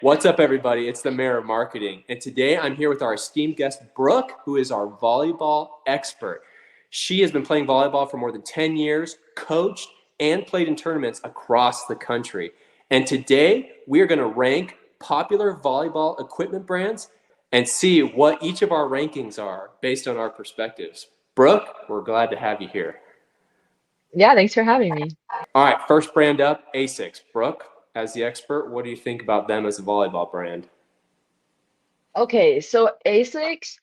What's up, everybody? It's the Mayor of Marketing. And today I'm here with our esteemed guest, Brooke, who is our volleyball expert. She has been playing volleyball for more than 10 years, coached, and played in tournaments across the country. And today we are going to rank popular volleyball equipment brands and see what each of our rankings are based on our perspectives. Brooke, we're glad to have you here. Yeah, thanks for having me. All right, first brand up, Asics. Brooke, as the expert, what do you think about them as a volleyball brand? Okay, so ASICs,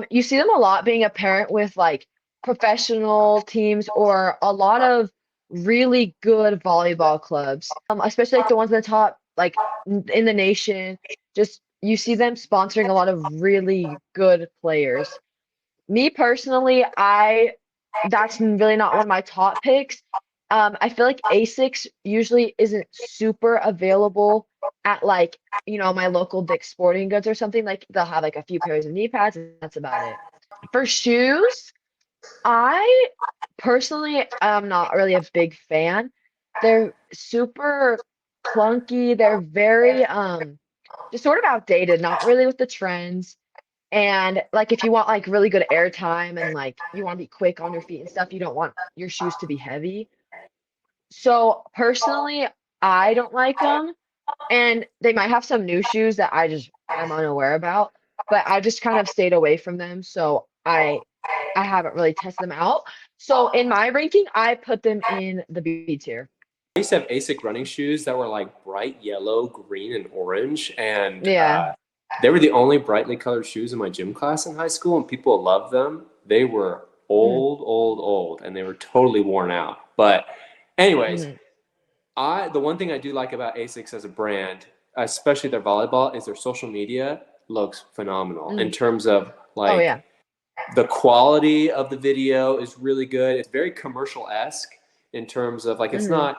you see them a lot being apparent with like professional teams or a lot of really good volleyball clubs, especially like the ones in the top, like in the nation. Just you see them sponsoring a lot of really good players. Me personally, that's really not one of my top picks. I feel like ASICS usually isn't super available at like, my local Dick's Sporting Goods or something. Like they'll have like a few pairs of knee pads and that's about it. For shoes, I personally am not really a big fan. They're super clunky. They're very just sort of outdated, not really with the trends. And like if you want like really good air time and like you want to be quick on your feet and stuff, you don't want your shoes to be heavy. So personally, I don't like them. And they might have some new shoes that I just am unaware about, but I just kind of stayed away from them. So I haven't really tested them out. So in my ranking, I put them in the B tier. I used to have ASIC running shoes that were like bright yellow, green, and orange, and Yeah. they were the only brightly colored shoes in my gym class in high school, and people loved them. They were Mm, old, and they were totally worn out. But, anyways, mm, the one thing I do like about ASICS as a brand, especially their volleyball, is their social media looks phenomenal in mm. terms of Oh like yeah. the quality of the video is really good. It's very commercial-esque in terms of like Mm,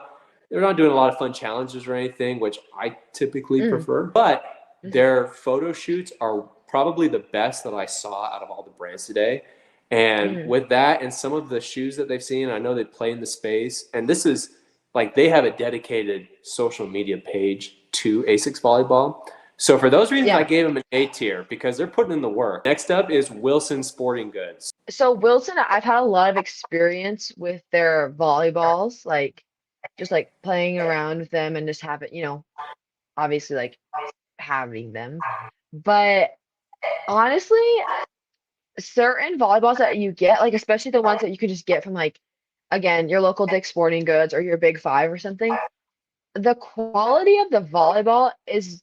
they're not doing a lot of fun challenges or anything, which I typically mm, prefer, but mm, their photo shoots are probably the best that I saw out of all the brands today. And mm. with that and some of the shoes that they've seen, I know they play in the space, and this is like they have a dedicated social media page to ASICS Volleyball. So for those reasons, I Yeah. gave them an A tier because they're putting in the work. Next up is Wilson Sporting Goods. So Wilson, I've had a lot of experience with their volleyballs, like just like playing around with them and just having, obviously like having them. But honestly, certain volleyballs that you get, like especially the ones that you could just get from like, again, your local Dick's Sporting Goods or your Big Five or something, the quality of the volleyball is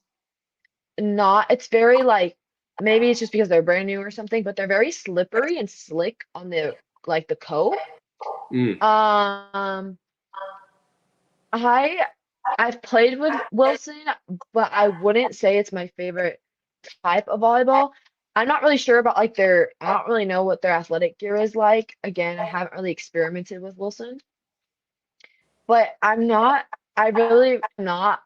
not, it's very like, maybe it's just because they're brand new or something, but they're very slippery and slick on the like the coat. Mm. Um, I I've played with Wilson, but I wouldn't say it's my favorite type of volleyball. I'm not really sure about like I don't really know what their athletic gear is like. Again, I haven't really experimented with Wilson, but I really am not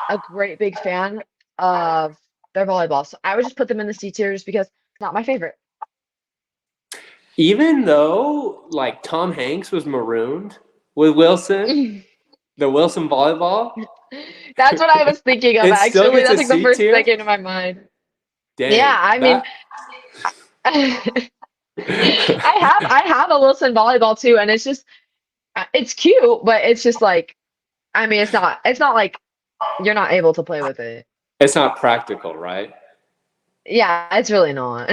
a great big fan of their volleyball. So I would just put them in the C tier just because it's not my favorite. Even though like Tom Hanks was marooned with Wilson, the Wilson volleyball, That's what I was thinking of it still actually. gets a That's like the C first thing that tier. came to my mind. Yeah, Dang, I mean, that. I have a Wilson volleyball too, and it's just it's cute, but it's just like I mean, it's not like you're not able to play with it. It's not practical, right? Yeah, it's really not.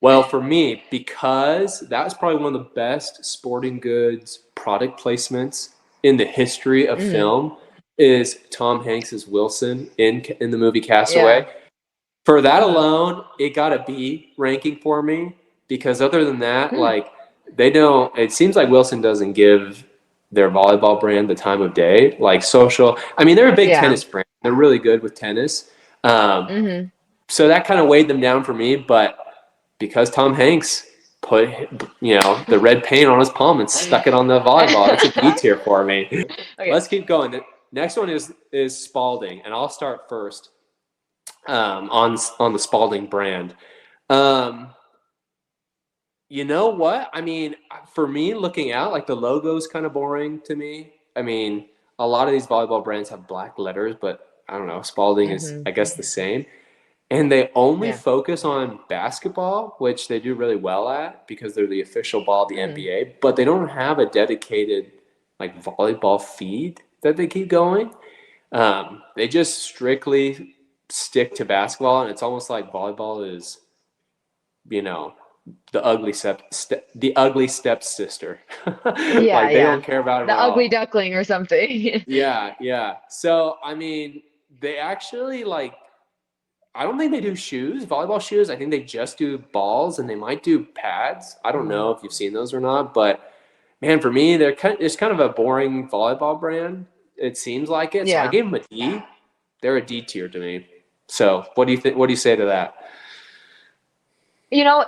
Well, for me, because that was probably one of the best sporting goods product placements in the history of Hmm. film, is Tom Hanks's Wilson in the movie Yeah. Castaway. For that Hmm. alone, it got a B ranking for me because other than that, Hmm. like they don't. It seems like Wilson doesn't give their volleyball brand the time of day. Like social, I mean, they're a big Yeah. tennis brand. They're really good with tennis. Um, Hmm. so that kind of weighed them down for me. But because Tom Hanks put the red paint on his palm and stuck it on the volleyball, it's a B tier for me. Okay. Let's keep going. The next one is Spalding, and I'll start first on the Spalding brand. Um, you know what? I mean, for me, looking out, like the logo's kind of boring to me. I mean, a lot of these volleyball brands have black letters, but I don't know, Spalding is, Hmm. I guess, the same. And they only Yeah. focus on basketball, which they do really well at because they're the official ball of the Hmm. NBA, but they don't have a dedicated like volleyball feed that they keep going. They just strictly stick to basketball, and it's almost like volleyball is, you know, the ugly stepsister. Yeah, Like they yeah. don't care about it The at ugly all. duckling or something. Yeah, yeah. So I mean, they actually like. I don't think they do shoes, volleyball shoes. I think they just do balls, and they might do pads. I don't Mhm. know if you've seen those or not, but man, for me, it's kind of a boring volleyball brand. It seems like it. So I Yeah. gave them a D. They're a D tier to me. So what do you think? What do you say to that? You know,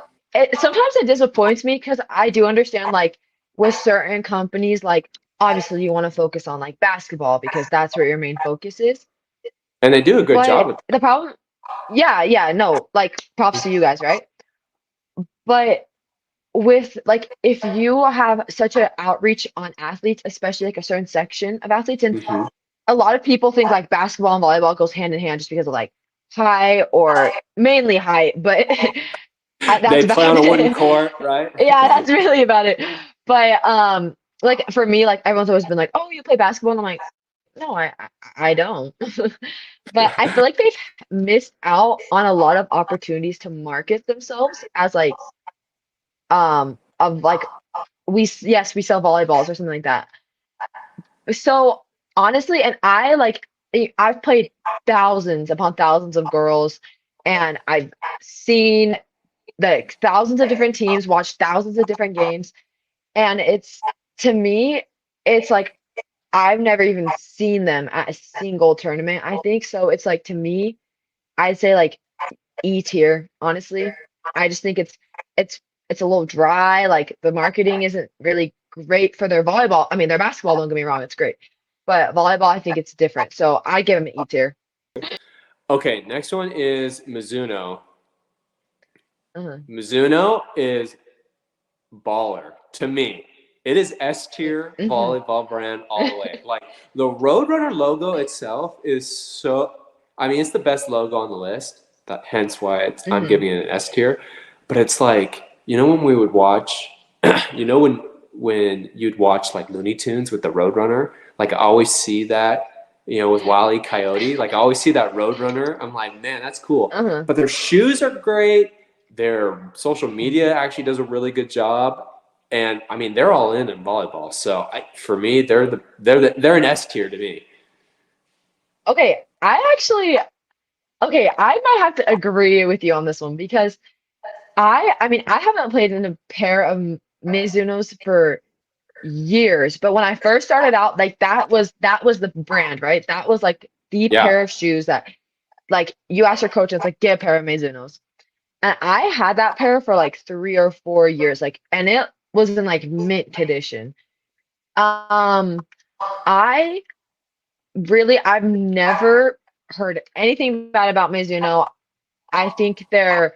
sometimes it disappoints me because I do understand, like, with certain companies, like, obviously you want to focus on like basketball because that's where your main focus is. And they do a good job But with the problem, yeah, yeah, no, like, props to you guys, right? But with like, if you have such an outreach on athletes, especially like a certain section of athletes, and that. Hmm. a lot of people think like basketball and volleyball goes hand in hand just because of like height or mainly height, but that's They play about on a wooden it. court, right? Yeah, that's really about it. But like for me, like everyone's always been like, "Oh, you play basketball?" And I'm like, "No, I don't." But I feel like they've missed out on a lot of opportunities to market themselves as like of like yes, we sell volleyballs or something like that. So honestly, and I like I've played thousands upon thousands of girls, and I've seen like thousands of different teams, watched thousands of different games, and it's to me, it's like I've never even seen them at a single tournament, I think. So it's like to me, I'd say like E tier, honestly. I just think it's it's a little dry. Like the marketing isn't really great for their volleyball. I mean, their basketball, don't get me wrong, it's great. But volleyball, I think it's different. So I give them an E tier. Okay, next one is Mizuno. Uh-huh. Mizuno is baller to me. It is S tier Hmm. volleyball brand all the way. Like the Roadrunner logo itself is so. I mean, it's the best logo on the list. Hence why I'm Hmm. giving it an S tier. But it's like when we would watch, you know when you'd watch like Looney Tunes with the Roadrunner. Like I always see that. With Wile E. Coyote, like I always see that Roadrunner. I'm like, man, that's cool. Uh-huh. But their shoes are great. Their social media actually does a really good job, and I mean they're all in volleyball. So for me, they're an S tier to me. Okay, I might have to agree with you on this one because I mean, I haven't played in a pair of Mizuno's for years, but when I first started out, like that was the brand, right? That was like the Yeah, pair of shoes that like you ask your coach, and it's like get a pair of Mizuno's. And I had that pair for like 3 or 4 years, like, and it was in like mint condition. Um, I I've never heard anything bad about Mizuno. I think they're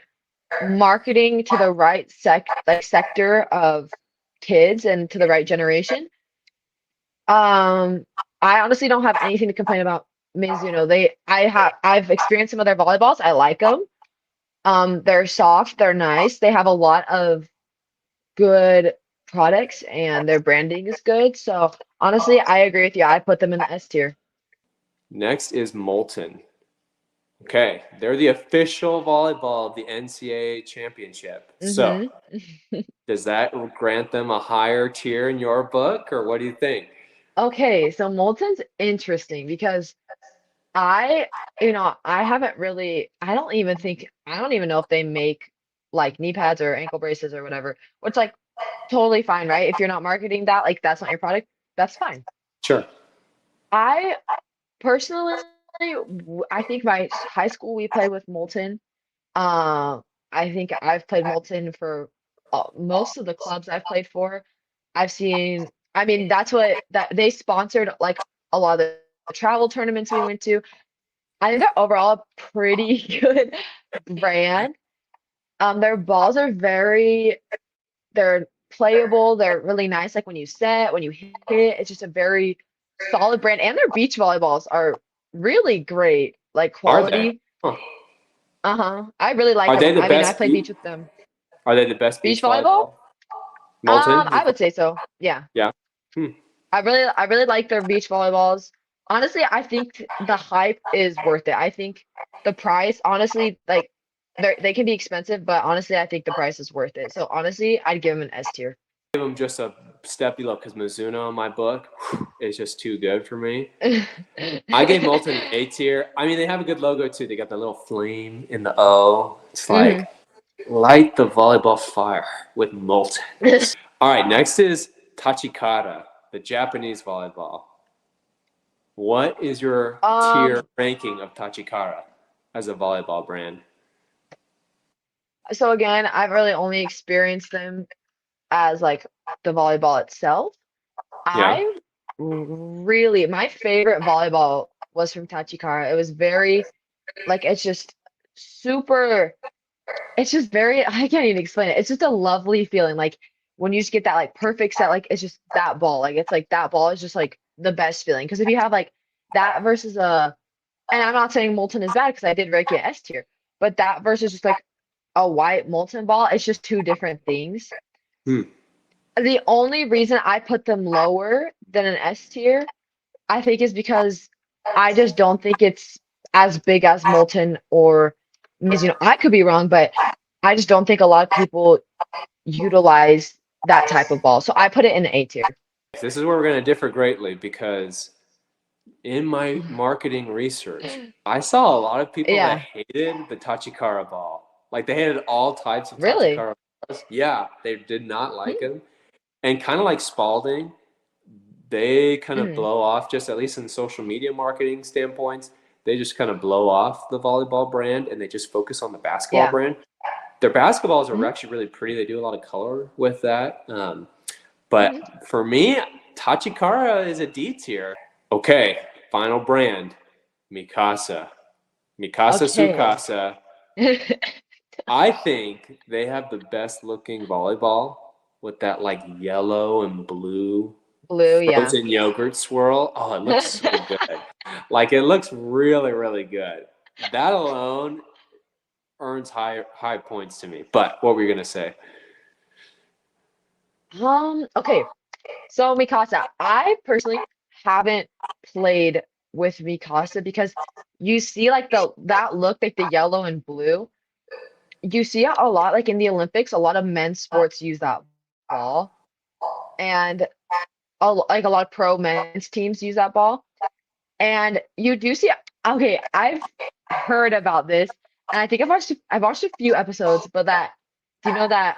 marketing to the right sector of kids and to the right generation. Um, I honestly don't have anything to complain about Mizuno. I've experienced some of their volleyballs. I like them. They're soft, they're nice. They have a lot of good products and their branding is good. So honestly, I agree with you. I put them in the S tier. next is Molten. Okay, they're the official volleyball of the NCAA championship. So Hmm. does that grant them a higher tier in your book, or what do you think? Okay, so Molten's interesting because I, I haven't really, I don't even know if they make like knee pads or ankle braces or whatever, which like totally fine, right? If you're not marketing that, like that's not your product, that's fine. Sure. I personally, I think my high school we played with Molten. I think I've played Molten for most of the clubs I've played for. I mean, that's what that they sponsored like a lot of the travel tournaments we went to. I think they're overall a pretty good brand. Their balls are they're playable. They're really nice. Like when you hit it, it's just a very solid brand. And their beach volleyballs are really great, like Are they? quality. Huh. Uh-huh. I really like Are them. they the I mean, I best play beach with them. Are they the best Beach beach volleyball? volleyball? Molten? I would say so. Yeah. Yeah. Hmm. I really like their beach volleyballs. Honestly, I think the hype is worth it. I think the price, honestly, like they can be expensive, but honestly, I think the price is worth it. So honestly, I'd give them an S tier. Give them just a step below because Mizuno in my book is just too good for me. I gave Molten an A tier. I mean, they have a good logo too. They got the little flame in the O. It's hmm like light the volleyball fire with Molten. All right, next is Tachikara, the Japanese volleyball. What is your tier Um, ranking of Tachikara as a volleyball brand? so again, I've really only experienced them as like the volleyball itself. Yeah. I really, my favorite volleyball was from Tachikara. It was very, like, it's just super, it's just very, I can't even explain it. It's just a lovely feeling. Like, when you just get that, like, perfect set, like, it's just that ball. Like, it's like that ball is just, like, the best feeling. Because if you have, like, that versus and I'm not saying Molten is bad because I did rank it S tier, but that versus just, like, a white Molten ball, it's just two different things. Hmm. The only reason I put them lower than an S tier, I think, is because I just don't think it's as big as Molten or Mizuno. I could be wrong, but I just don't think a lot of people utilize that type of ball. So I put it in the A tier. This is where we're going to differ greatly because in my marketing research, I saw a lot of people that Yeah, hated the Tachikara ball. Like they hated all types of really? Tachikara balls. Yeah, they did not like Hmm. them. And kind of like Spalding, they kind of Mhm. blow off, just at least in social media marketing standpoints, they just kind of blow off the volleyball brand and they just focus on the basketball Yeah. brand. Their basketballs are Hmm. actually really pretty. They do a lot of color with that. Hmm. But for me, Tachikara is a D tier. Okay, final brand, Mikasa. Mikasa Okay. Sukasa. I think they have the best looking volleyball with that like yellow and blue Blue, yeah. frozen yogurt swirl. Oh, it looks so good. Like it looks really, really good. That alone earns high points to me. But what were you gonna say? Okay. So Mikasa, I personally haven't played with Mikasa because you see like the that look, like the yellow and blue. You see it a lot, like in the Olympics, a lot of men's sports use that ball, and like a lot of pro men's teams use that ball. And you do see, okay, I've heard about this, and I think I've watched a few episodes, but do you know that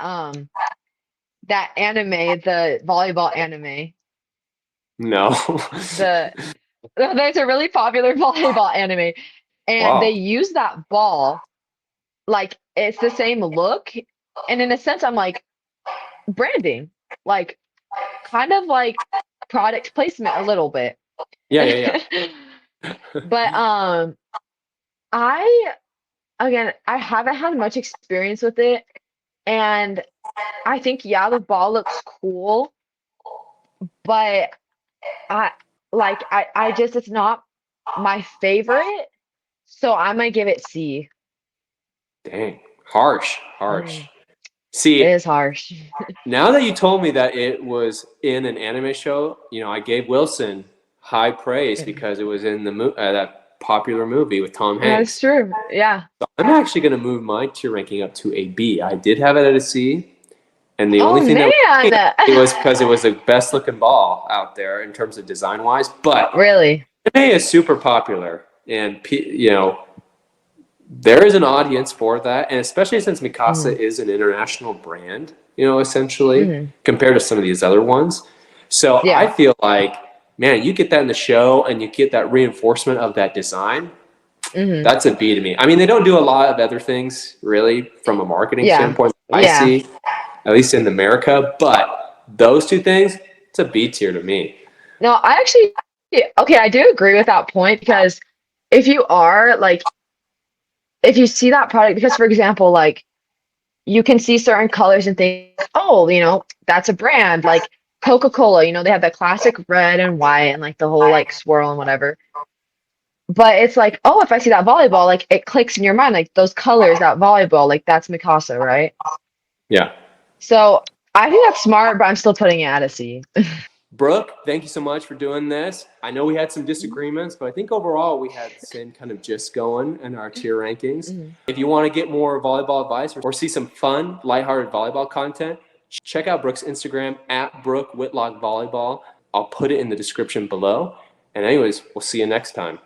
anime, the volleyball anime, No. the there's a really popular volleyball anime, and they Wow. use that ball like it's the same look, and in a sense, I'm like branding, like kind of like product placement a little bit. Yeah, yeah, yeah. But I again, I haven't had much experience with it, and I think yeah, the ball looks cool, but I I just it's not my favorite, so I might give it C. Dang. Harsh. Harsh. Mm, it See, is harsh. now that you told me that it was in an anime show, I gave Wilson high praise Mm. because it was in that popular movie with Tom That's Hanks. true. Yeah. I'm actually going to move my tier ranking up to a B. I did have it at a C, and the Oh only thing that man. it was because it was the best looking ball out there in terms of design wise. But Really? anime is super popular, and there is an audience for that, and especially since Mikasa Hmm. is an international brand, essentially Hmm. compared to some of these other ones. So I Yeah. feel like, man, you get that in the show, and you get that reinforcement of that design. Hmm. That's a B to me. I mean, they don't do a lot of other things really from a marketing Yeah. standpoint. I Yeah. see, at least in America, but those two things, it's a B tier to me. No, I actually, okay, I do agree with that point because if you are like, if you see that product, because for example, like you can see certain colors and think, oh, that's a brand like Coca-Cola, they have that classic red and white and like the whole like swirl and whatever. but it's like, oh, if I see that volleyball, like it clicks in your mind, like those colors, that volleyball, like that's Mikasa, right? Yeah. So I think that's smart, but I'm still putting it at a C. Brooke, thank you so much for doing this. I know we had some disagreements, but I think overall we had the same kind of gist going in our tier rankings. Mhm. If you want to get more volleyball advice or see some fun, lighthearted volleyball content, check out Brooke's Instagram at Brooke Whitlock Volleyball. I'll put it in the description below. And anyways, we'll see you next time.